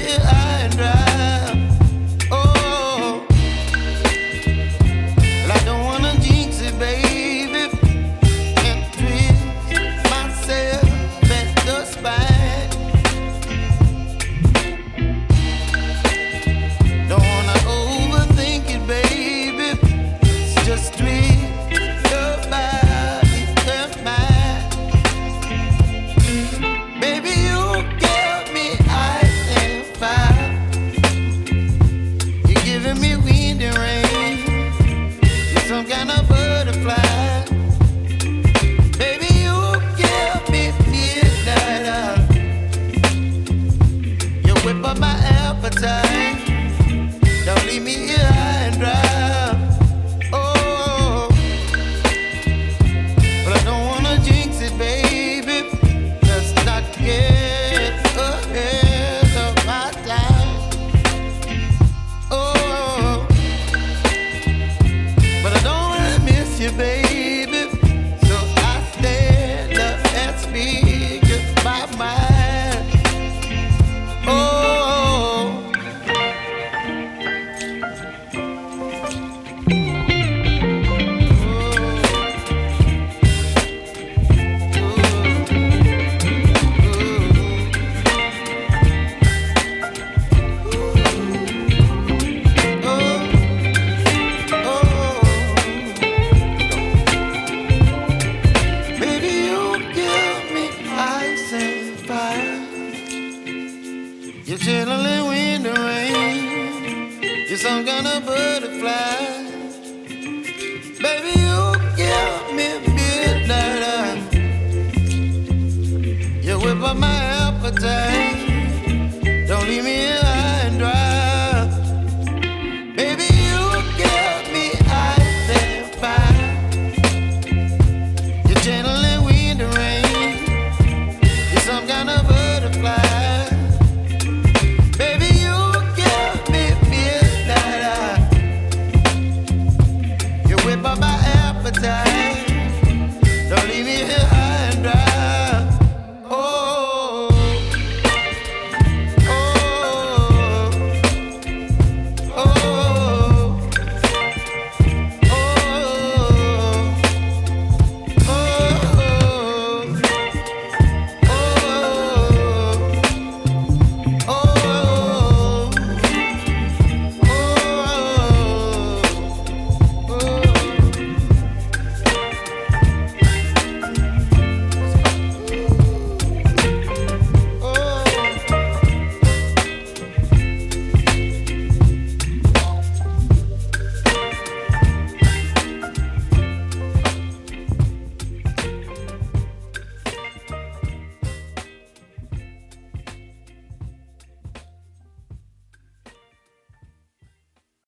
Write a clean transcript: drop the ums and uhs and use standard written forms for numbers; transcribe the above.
here high and dry. Oh, well, I don't wanna jinx it, baby, and twist myself at the spine. Don't wanna overthink it, baby. It's just twist your body and mine. Baby, you give me ice and fire. You're giving me wind and rain. You're some kind of butterfly. Baby, you give me midnight. You whip up my appetite. Don't leave me here high and dry. Oh, but I don't wanna jinx it, baby. Let's not get ahead of my time. Oh, but I don't wanna miss you, baby. So I stand up and speak my mind. Oh. Baby, you give me ice and fire. You're chilling wind and rain. You're some kind of butterfly. Baby, you give me midnight. You whip up my appetite.